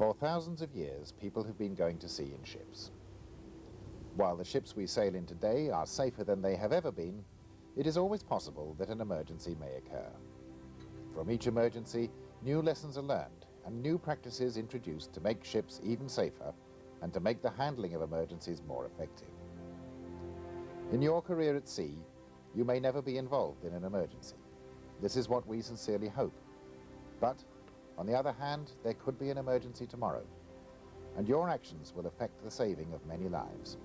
For thousands of years, people have been going to sea in ships. While the ships we sail in today are safer than they have ever been, it is always possible that an emergency may occur. From each emergency, new lessons are learned and new practices introduced to make ships even safer and to make the handling of emergencies more effective. In your career at sea, you may never be involved in an emergency. This is what we sincerely hope. But, on the other hand, there could be an emergency tomorrow, and your actions will affect the saving of many lives.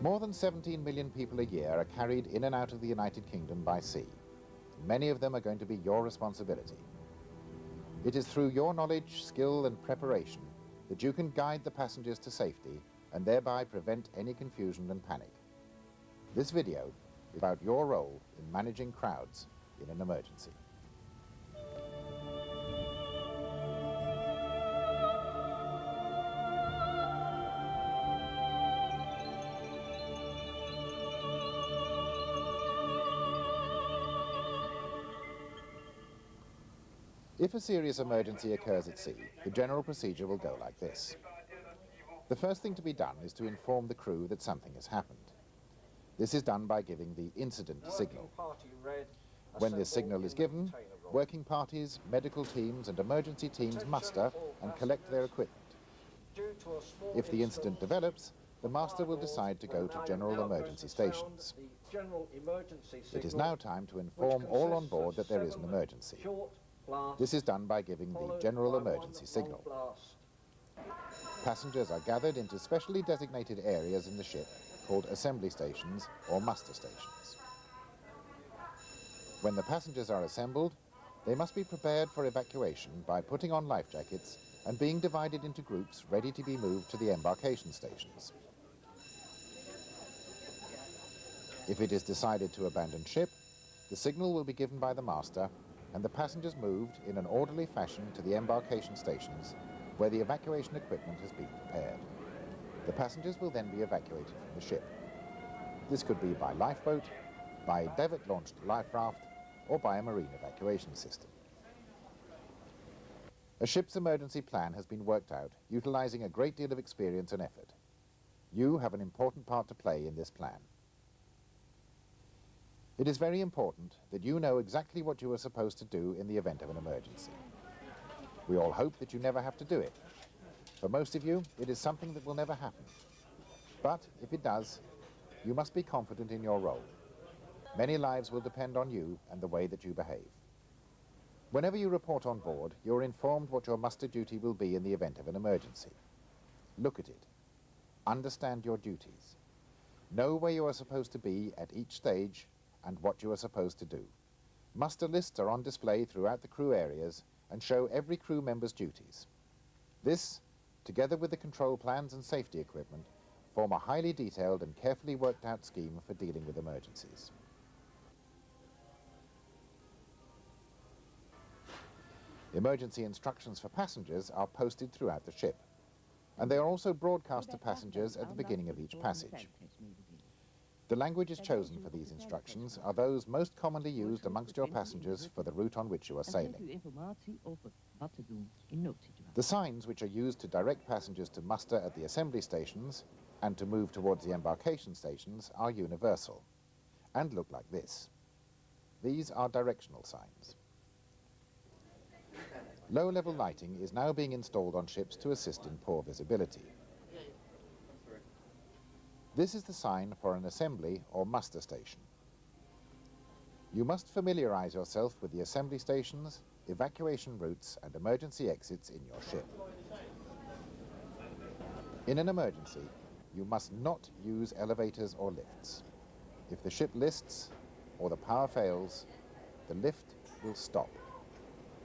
More than 17 million people a year are carried in and out of the United Kingdom by sea. Many of them are going to be your responsibility. It is through your knowledge, skill and preparation that you can guide the passengers to safety and thereby prevent any confusion and panic. This video is about your role in managing crowds in an emergency. If a serious emergency occurs at sea, the general procedure will go like this. The first thing to be done is to inform the crew that something has happened. This is done by giving the incident signal. When this signal is given, working parties, medical teams and emergency teams muster and collect their equipment. If the incident develops, the master will decide to go to general emergency stations. It is now time to inform all on board that there is an emergency. This is done by giving the general emergency signal. Passengers are gathered into specially designated areas in the ship called assembly stations or muster stations. When the passengers are assembled, they must be prepared for evacuation by putting on life jackets and being divided into groups ready to be moved to the embarkation stations. If it is decided to abandon ship, the signal will be given by the master and the passengers moved in an orderly fashion to the embarkation stations where the evacuation equipment has been prepared. The passengers will then be evacuated from the ship. This could be by lifeboat, by davit-launched life raft, or by a marine evacuation system. A ship's emergency plan has been worked out, utilizing a great deal of experience and effort. You have an important part to play in this plan. It is very important that you know exactly what you are supposed to do in the event of an emergency. We all hope that you never have to do it. For most of you, it is something that will never happen. But if it does, you must be confident in your role. Many lives will depend on you and the way that you behave. Whenever you report on board, you're informed what your muster duty will be in the event of an emergency. Look at it. Understand your duties. Know where you are supposed to be at each stage and what you are supposed to do. Muster lists are on display throughout the crew areas and show every crew member's duties. This, together with the control plans and safety equipment, form a highly detailed and carefully worked out scheme for dealing with emergencies. Emergency instructions for passengers are posted throughout the ship, and they are also broadcast to passengers at the beginning of each passage. The languages chosen for these instructions are those most commonly used amongst your passengers for the route on which you are sailing. The signs which are used to direct passengers to muster at the assembly stations and to move towards the embarkation stations are universal and look like this. These are directional signs. Low-level lighting is now being installed on ships to assist in poor visibility. This is the sign for an assembly or muster station. You must familiarize yourself with the assembly stations, evacuation routes and emergency exits in your ship. In an emergency, you must not use elevators or lifts. If the ship lists or the power fails, the lift will stop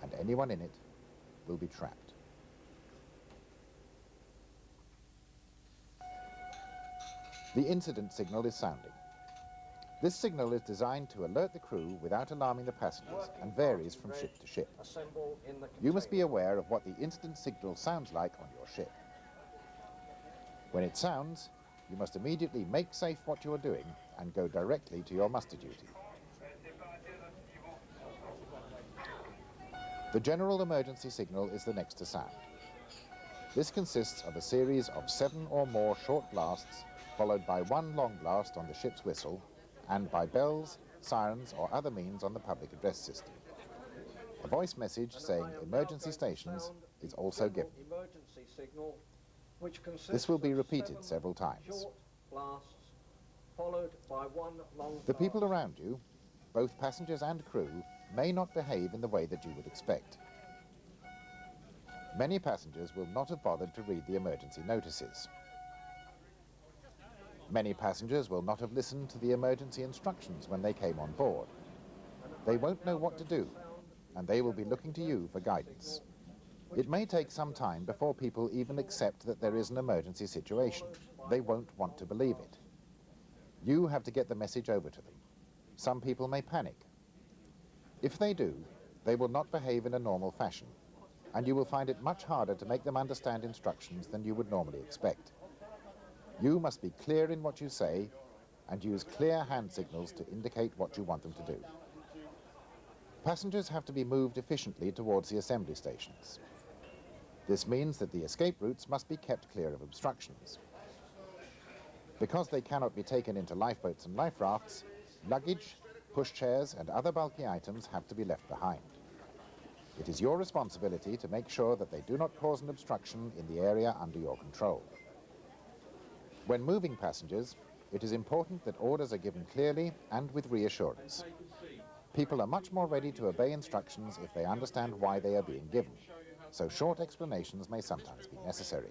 and anyone in it will be trapped. The incident signal is sounding. This signal is designed to alert the crew without alarming the passengers and varies from ship to ship. You must be aware of what the incident signal sounds like on your ship. When it sounds, you must immediately make safe what you are doing and go directly to your muster duty. The general emergency signal is the next to sound. This consists of a series of 7 or more short blasts, followed by 1 long blast on the ship's whistle, and by bells, sirens, or other means on the public address system. A voice message saying emergency stations is also given. This will be repeated several times. The people around you, both passengers and crew, may not behave in the way that you would expect. Many passengers will not have bothered to read the emergency notices. Many passengers will not have listened to the emergency instructions when they came on board. They won't know what to do, and they will be looking to you for guidance. It may take some time before people even accept that there is an emergency situation. They won't want to believe it. You have to get the message over to them. Some people may panic. If they do, they will not behave in a normal fashion, and you will find it much harder to make them understand instructions than you would normally expect. You must be clear in what you say and use clear hand signals to indicate what you want them to do. Passengers have to be moved efficiently towards the assembly stations. This means that the escape routes must be kept clear of obstructions. Because they cannot be taken into lifeboats and life rafts, luggage, pushchairs and other bulky items have to be left behind. It is your responsibility to make sure that they do not cause an obstruction in the area under your control. When moving passengers, it is important that orders are given clearly and with reassurance. People are much more ready to obey instructions if they understand why they are being given, so short explanations may sometimes be necessary.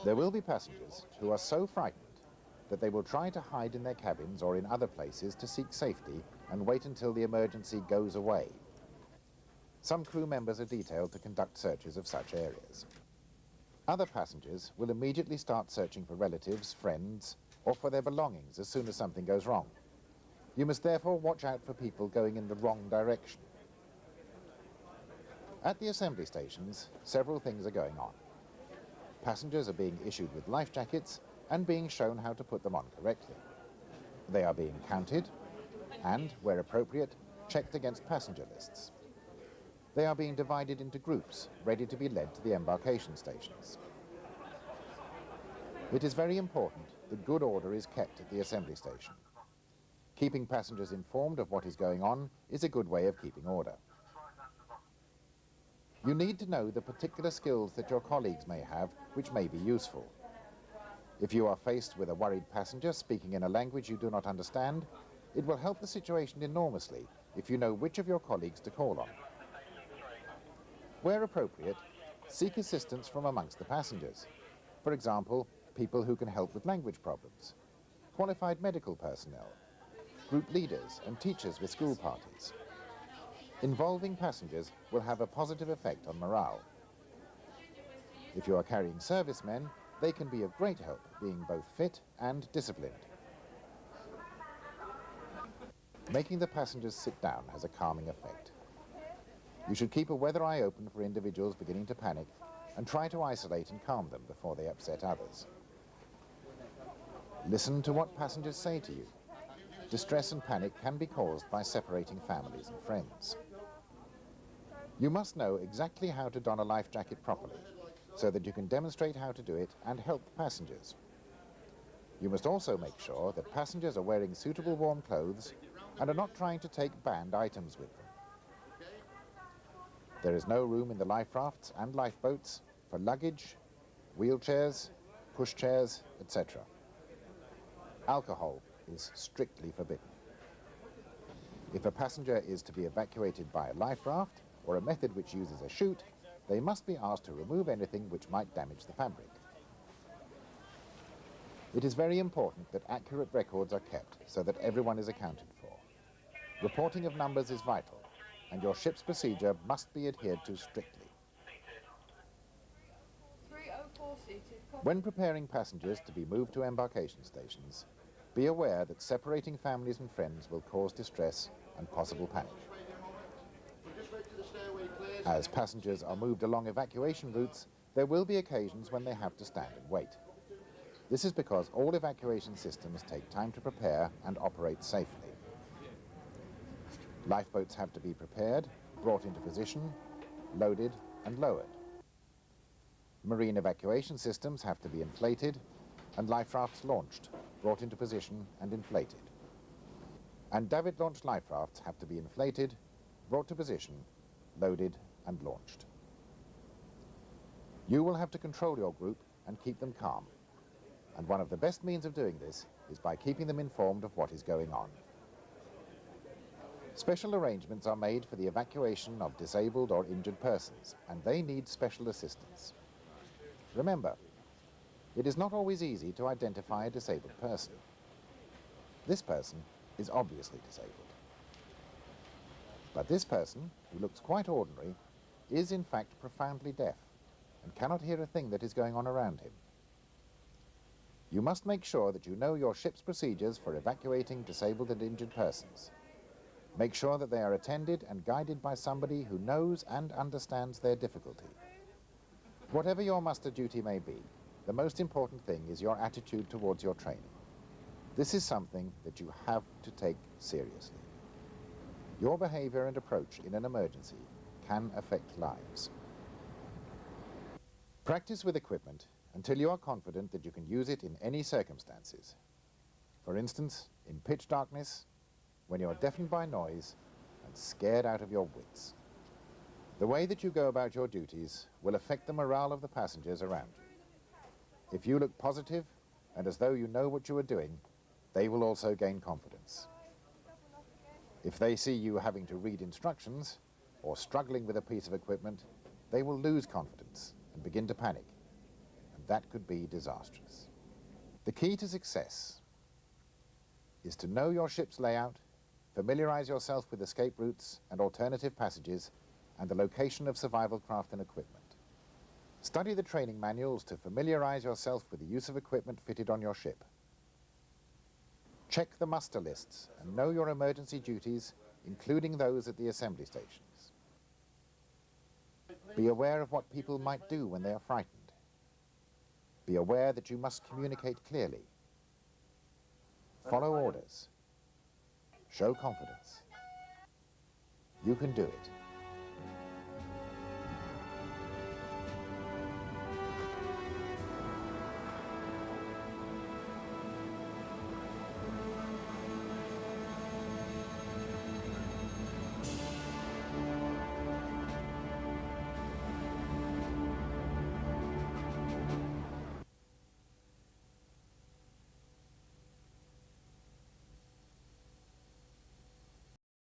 There will be passengers who are so frightened that they will try to hide in their cabins or in other places to seek safety and wait until the emergency goes away. Some crew members are detailed to conduct searches of such areas. Other passengers will immediately start searching for relatives, friends, or for their belongings as soon as something goes wrong. You must therefore watch out for people going in the wrong direction. At the assembly stations, several things are going on. Passengers are being issued with life jackets and being shown how to put them on correctly. They are being counted and, where appropriate, checked against passenger lists. They are being divided into groups, ready to be led to the embarkation stations. It is very important that good order is kept at the assembly station. Keeping passengers informed of what is going on is a good way of keeping order. You need to know the particular skills that your colleagues may have, which may be useful. If you are faced with a worried passenger speaking in a language you do not understand, it will help the situation enormously if you know which of your colleagues to call on. Where appropriate, seek assistance from amongst the passengers. For example, people who can help with language problems, qualified medical personnel, group leaders and teachers with school parties. Involving passengers will have a positive effect on morale. If you are carrying servicemen, they can be of great help, being both fit and disciplined. Making the passengers sit down has a calming effect. You should keep a weather eye open for individuals beginning to panic and try to isolate and calm them before they upset others. Listen to what passengers say to you. Distress and panic can be caused by separating families and friends. You must know exactly how to don a life jacket properly, so that you can demonstrate how to do it and help passengers. You must also make sure that passengers are wearing suitable warm clothes and are not trying to take banned items with them. There is no room in the life rafts and lifeboats for luggage, wheelchairs, pushchairs, etc. Alcohol is strictly forbidden. If a passenger is to be evacuated by a life raft or a method which uses a chute, they must be asked to remove anything which might damage the fabric. It is very important that accurate records are kept so that everyone is accounted for. Reporting of numbers is vital, and your ship's procedure must be adhered to strictly. When preparing passengers to be moved to embarkation stations, be aware that separating families and friends will cause distress and possible panic. As passengers are moved along evacuation routes, there will be occasions when they have to stand and wait. This is because all evacuation systems take time to prepare and operate safely. Lifeboats have to be prepared, brought into position, loaded and lowered. Marine evacuation systems have to be inflated and life rafts launched, brought into position and inflated. And David-launched life rafts have to be inflated, brought to position, loaded and launched. You will have to control your group and keep them calm. And one of the best means of doing this is by keeping them informed of what is going on. Special arrangements are made for the evacuation of disabled or injured persons, and they need special assistance. Remember, it is not always easy to identify a disabled person. This person is obviously disabled. But this person, who looks quite ordinary, is in fact profoundly deaf and cannot hear a thing that is going on around him. You must make sure that you know your ship's procedures for evacuating disabled and injured persons. Make sure that they are attended and guided by somebody who knows and understands their difficulty. Whatever your muster duty may be, the most important thing is your attitude towards your training. This is something that you have to take seriously. Your behavior and approach in an emergency can affect lives. Practice with equipment until you are confident that you can use it in any circumstances. For instance, in pitch darkness, when you're deafened by noise and scared out of your wits. The way that you go about your duties will affect the morale of the passengers around you. If you look positive and as though you know what you are doing, they will also gain confidence. If they see you having to read instructions or struggling with a piece of equipment, they will lose confidence and begin to panic, and that could be disastrous. The key to success is to know your ship's layout, familiarize yourself with escape routes and alternative passages, and the location of survival craft and equipment. Study the training manuals to familiarize yourself with the use of equipment fitted on your ship. Check the muster lists and know your emergency duties, including those at the assembly stations. Be aware of what people might do when they are frightened. Be aware that you must communicate clearly. Follow orders. Show confidence. You can do it.